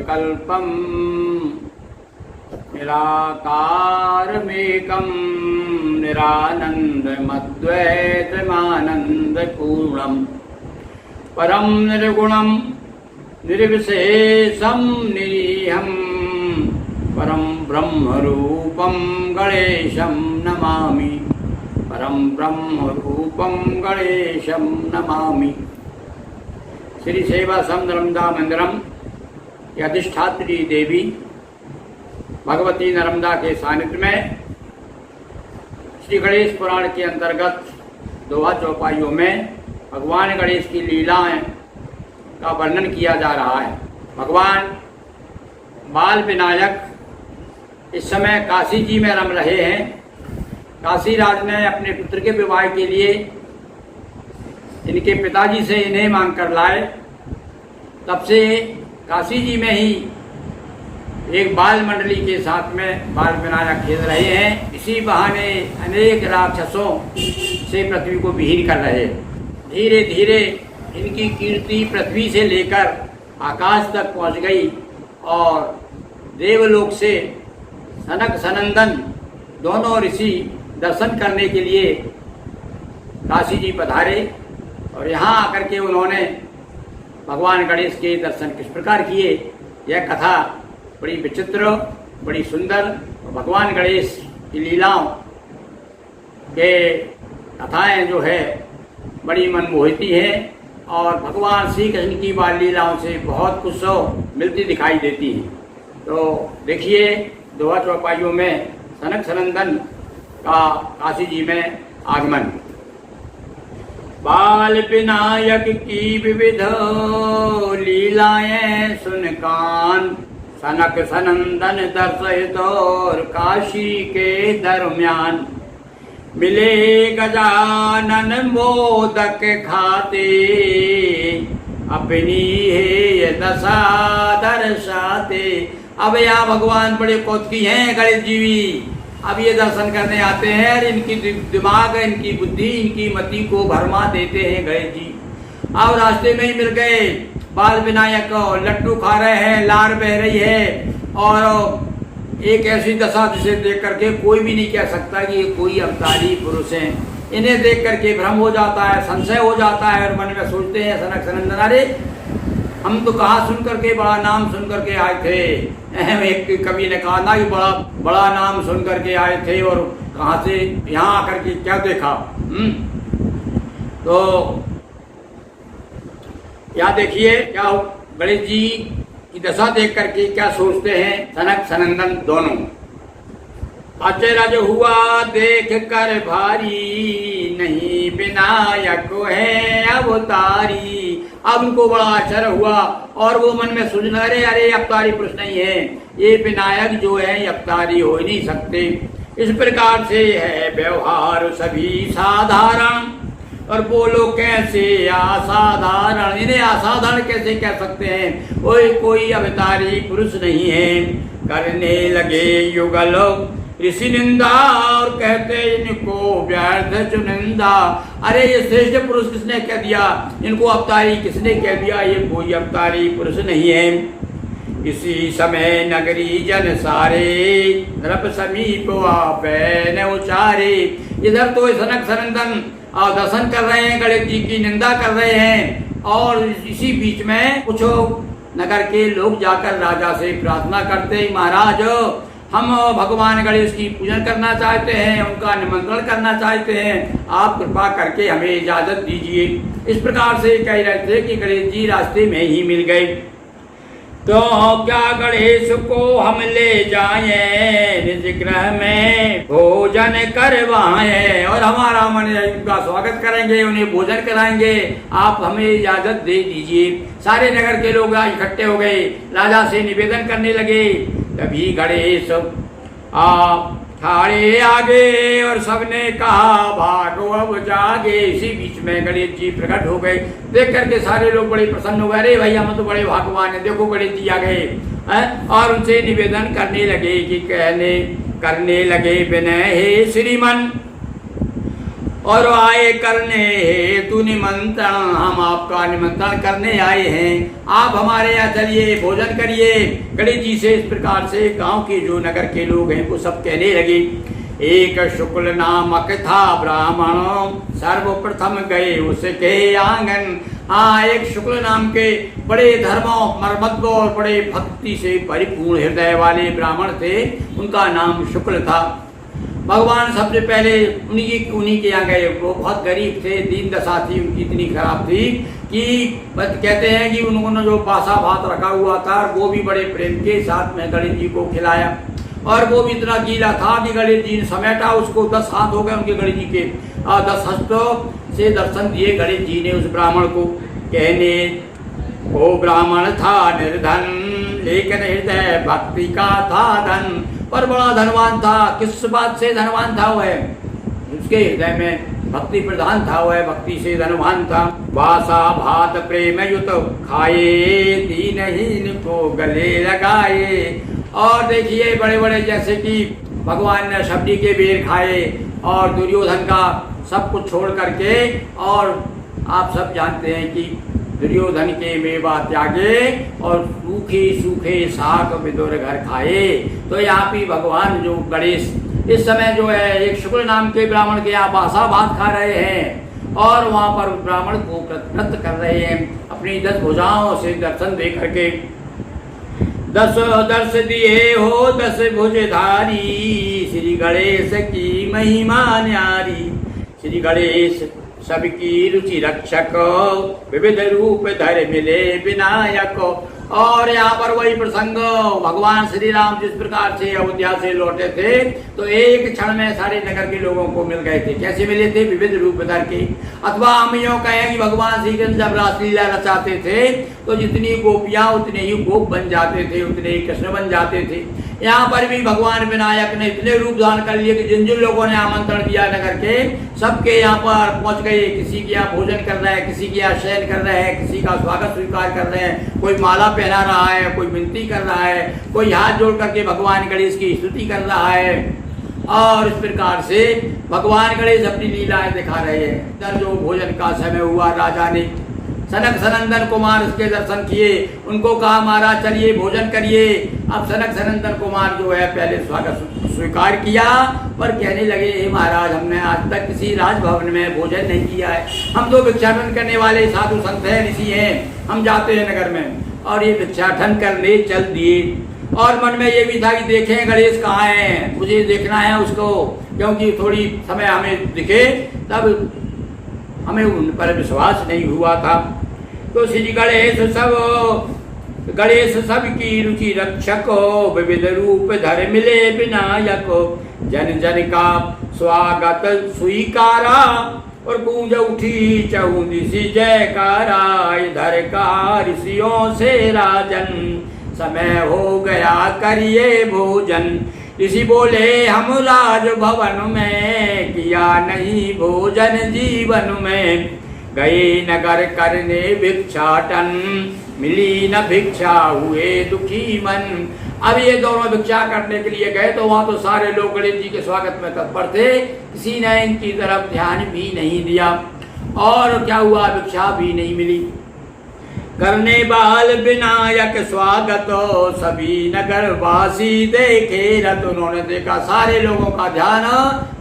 निर्विकल्पं निराकारमेकं निरानन्दमद्वैतमानन्दपूर्णं परं निर्गुणं निर्विशेषं निरीहं परं ब्रह्मरूपं गणेशं नमामि। परम ब्रह्म रूपम गणेशम नमामि। श्री सेवासम नर्मदा मंदिरम की अधिष्ठात्री देवी भगवती नर्मदा के सानिध्य में श्री गणेश पुराण के अंतर्गत दोहा चौपाइयों में भगवान गणेश की लीलाएं का वर्णन किया जा रहा है। भगवान बाल विनायक इस समय काशी जी में रम रहे हैं। काशी राज ने अपने पुत्र के विवाह के लिए इनके पिताजी से इन्हें मांग कर लाए। तब से काशी जी में ही एक बाल मंडली के साथ में बाल विनायक खेल रहे हैं। इसी बहाने अनेक राक्षसों से पृथ्वी को विहीन कर रहे हैं। धीरे धीरे इनकी कीर्ति पृथ्वी से लेकर आकाश तक पहुंच गई और देवलोक से सनक सनंदन दोनों ऋषि दर्शन करने के लिए काशी जी पधारे और यहाँ आकर के उन्होंने भगवान गणेश के दर्शन किस प्रकार किए, यह कथा बड़ी विचित्र, बड़ी सुंदर। भगवान गणेश की लीलाओं के कथाएं जो है बड़ी मनमोहिती हैं और भगवान श्री कृष्ण की बाल लीलाओं से बहुत कुछ मिलती दिखाई देती है। तो देखिए दोहा चौपाइयों में सनक सनंदन का काशी जी में आगमन। बाल विनायक की विविध लीलाएं सुन कान, सनक सनंदन दर्शित और काशी के दरम्यान। मिले गजानन मोदक खाते, अपनी है दशा दर्शाते। अब यहाँ भगवान बड़े कौतुकी हैं गणेश जी भी। अब ये दर्शन करने आते हैं और इनकी दिमाग, इनकी बुद्धि, इनकी मति को भरमा देते हैं गणेश जी। अब रास्ते में ही मिल गए बाल विनायक, लड्डू खा रहे हैं, लार बह रही है और एक ऐसी दशा जिसे देख करके कोई भी नहीं कह सकता कि ये कोई अवतारी पुरुष हैं। इन्हें देख करके भ्रम हो जाता है, संशय हो जाता है और मन में सोचते हैं सनक सनंदन, अरे हम तो कहाँ सुन करके बड़ा नाम सुन करके आए थे। एक कवि ने कहा ना कि बड़ा बड़ा नाम सुन करके आए थे और कहाँ से यहाँ आकर के क्या देखा। तो क्या देखिए क्या गणेश जी की दशा देख करके क्या सोचते हैं सनक सनंदन दोनों। अचरज हुआ देख कर भारी, नहीं विनायक है अवतारी। अब उनको बड़ा आश्चर्य हुआ और वो मन में सोचने लगे, अरे अवतारी पुरुष नहीं है, ये विनायक जो है अवतारी हो ही नहीं सकते। इस प्रकार से है व्यवहार सभी साधारण और बोलो कैसे असाधारण। इन्हें असाधारण कैसे कह सकते हैं, कोई अवतारी पुरुष नहीं है। करने लगे युगल ऋषि निंदा और कहते इनको व्यर्थ चुनिंदा। अरे ये श्रेष्ठ पुरुष किसने कह दिया, इनको अवतारी किसने कह दिया, ये कोई अवतारी पुरुष नहीं है। इसी समय नगरी जन सारे, नृप समीप न उचारे। इधर तो सनक सनंदन दर्शन कर रहे हैं, गणेश जी की निंदा कर रहे हैं और इसी बीच में कुछ नगर के लोग जाकर राजा से प्रार्थना करते, महाराज हम भगवान गणेश की पूजन करना चाहते हैं, उनका निमंत्रण करना चाहते हैं, आप कृपा करके हमें इजाजत दीजिए। इस प्रकार से कह रहे थे कि गणेश जी रास्ते में ही मिल गए। तो क्या गणेश को हम ले जाएं, निज गृह में भोजन करवाएं और हमारा मन उनका स्वागत करेंगे, उन्हें भोजन कराएंगे, आप हमें इजाजत दे दीजिए। सारे नगर के लोग इकट्ठे हो गए, राजा से निवेदन करने लगे। तभी गणेश ठाड़े आगे और सबने कहा भागो अब जागे। इसी बीच में गणेश जी प्रकट हो गए। देख करके सारे लोग बड़े प्रसन्न हो गए, अरे भैया हम तो बड़े भाग्यवान हैं, देखो गणेश जी आ गए। और उनसे निवेदन करने लगे कि करने लगे विनय हे श्रीमन और आए करने हेतु निमंत्रण, हम आपका निमंत्रण करने आए हैं, आप हमारे यहाँ चलिए, भोजन करिए। गणेश जी से इस प्रकार से गांव के जो नगर के लोग हैं वो सब कहने लगे। एक शुक्ल नामक था ब्राह्मण, सर्वप्रथम गए उसके आंगन। हाँ, एक शुक्ल नाम के बड़े धर्मों मर्मज्ञ और बड़े भक्ति से परिपूर्ण हृदय वाले ब्राह्मण थे, उनका नाम शुक्ल था। भगवान सबसे पहले उन्हीं के यहाँ गए। वो बहुत गरीब थे, दीन दशा थी उनकी इतनी खराब थी कि कहते हैं कि उन्होंने जो बासा भात रखा हुआ था वो भी बड़े प्रेम के साथ में गणेश जी को खिलाया, और वो भी इतना गीला था कि गणेश जी ने समेटा उसको। 10 हाथ हो गए उनके गणेश जी के, 10 हस्तों से दर्शन दिए गणेश जी ने उस ब्राह्मण को। कहने वो ब्राह्मण था निर्धन, लेकिन हृदय भक्ति का था धन, पर बड़ा धनवान था। किस बात से धनवान था वह? उसके हृदय में भक्ति प्रधान था, वह भक्ति से धनवान था। वासा भात प्रेम युत खाए, दीनहीन को गले लगाए। और देखिए बड़े बड़े जैसे कि भगवान ने सब्जी के बेर खाए और दुर्योधन का सब कुछ छोड़ करके, और आप सब जानते हैं कि दुर्योधन के मेवा त्यागे और सूखे सूखे साग विदुर घर खाए। तो यहाँ भी भगवान जो गणेश इस समय जो है एक शुक्ल नाम के ब्राह्मण के यहाँ बासा भात खा रहे हैं, और वहाँ पर ब्राह्मण को कृतकृत कर रहे हैं अपनी 10 भुजाओं से दर्शन दे करके। 10 दर्श दिए हो 10 भुजधारी, श्री गणेश की महिमा न्यारी। श्री गणेश सबकी रुचि रक्षक, विविध रूप धर मिले विनायक। और यहाँ पर वही प्रसंग, भगवान श्री राम जिस प्रकार से अयोध्या से लौटे थे तो एक क्षण में सारे नगर के लोगों को मिल गए थे। कैसे मिले थे? विविध रूप धर के। अथवा हम यूँ कहें कि भगवान श्री कृष्ण जब रासलीला रचाते थे तो जितनी गोपियां उतने ही गोप बन जाते थे, उतने ही कृष्ण बन जाते थे। यहाँ पर भी भगवान विनायक ने इतने रूप धारण कर लिए कि जिन जिन लोगों ने आमंत्रण दिया नगर के, सबके यहाँ पर पहुंच गए। किसी के यहाँ भोजन कर रहे हैं, किसी के यहाँ शयन कर रहे हैं, किसी का स्वागत स्वीकार कर रहे हैं, कोई माला पहना रहा है, कोई विनती कर रहा है, कोई हाथ जोड़ करके भगवान गणेश की स्तुति कर रहा है। और इस प्रकार से भगवान गणेश अपनी लीलाएं दिखा रहे हैं। जो भोजन का समय हुआ, राजा ने सनक सनंदन कुमार उसके दर्शन किए, उनको कहा महाराज चलिए भोजन करिए। अब सनक सनंदन कुमार जो है पहले स्वागत स्वीकार किया, पर कहने लगे हे महाराज हमने आज तक किसी राजभवन में भोजन नहीं किया है, हम तो भिक्षाटन करने वाले साधु संत हैं, ऋषि हैं, हम जाते हैं नगर में। और ये भिक्षाटन करने चल दिए, और मन में ये भी था कि देखें गणेश कहाँ है, मुझे देखना है उसको, क्योंकि थोड़ी समय हमें दिखे तब हमें उन पर विश्वास नहीं हुआ था। तो श्री गणेश सब की रुचि रक्षक, विविध रूप धर मिले विनायक। जन जन का स्वागत स्वीकारा, और गूंज उठी चहुदिशि जयकारा। इधर का ऋषियों से राजन, समय हो गया करिए भोजन। ऋषि बोले हम राज भवन में, किया नहीं भोजन जीवन में। गए नगर करने भिक्षाटन, मिली न भिक्षा हुए दुखी मन। अब ये दोनों भिक्षा करने के लिए गए तो वहां तो सारे लोग गणेश जी के स्वागत में तत्पर थे, किसी ने इनकी तरफ ध्यान भी नहीं दिया। और क्या हुआ, भिक्षा भी नहीं मिली। करने बाल विनायक स्वागत, सभी नगर वासी देखे रत। उन्होंने देखा सारे लोगों का ध्यान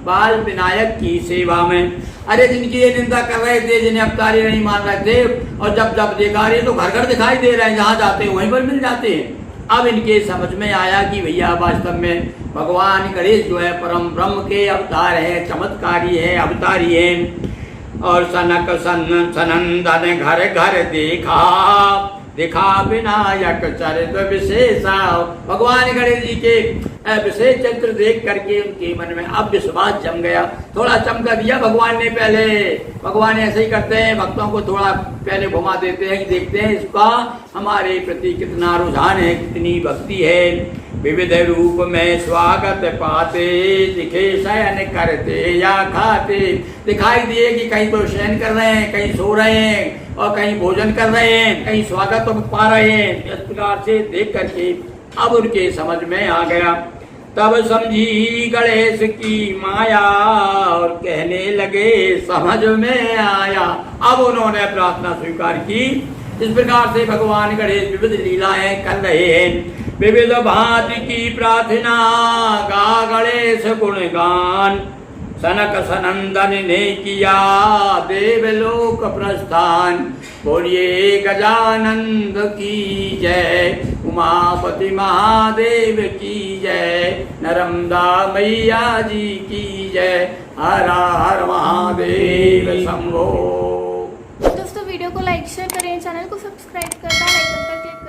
बाल विनायक की सेवा में। अरे जिनकी ये निंदा कर रहे थे, जिन्हें अवतारी नहीं मान रहे थे, और जब जब देखा रहे तो घर घर दिखाई दे रहे हैं, जहाँ जाते वहीं पर मिल जाते हैं। अब इनके समझ में आया कि भैया वास्तव में भगवान गणेश जो है परम ब्रह्म के अवतार है, चमत्कारी है, अवतारी है। और सनक सनंदन घर घर दिखा विनायक चरित्र विशेषा। भगवान गणेश जी के विशेष चरित्र देख करके उनके मन में अब विश्वास जम गया। थोड़ा चमका दिया भगवान ने पहले। भगवान ऐसे ही करते हैं, भक्तों को थोड़ा पहले घुमा देते हैं कि देखते हैं इसका हमारे प्रति कितना रुझान है, कितनी भक्ति है। विविध रूप में स्वागत पाते, दिखे शयन करते या खाते। दिखाई दिए कि कहीं तो शयन कर रहे हैं, कहीं सो रहे हैं, और कहीं भोजन कर रहे हैं, कहीं स्वागत पा रहे हैं। इस प्रकार से देख करके अब उनके समझ में आ गया। तब समझी गणेश की माया और कहने लगे समझ में आया। अब उन्होंने प्रार्थना स्वीकार की। इस प्रकार से भगवान गणेश विविध लीलाएं कर रहे हैं। विविध भांति की प्रार्थना गा गणेश गुणगान। सनक सनंदन ने किया देवलोक प्रस्थान। बोलिए गजानंद की जय, उमापति महादेव की जय, नर्मदा मैया जी की जय, हर हर महादेव शंभो। दोस्तों वीडियो को लाइक शेयर करें, चैनल को सब्सक्राइब करना, आइकन पर क्लिक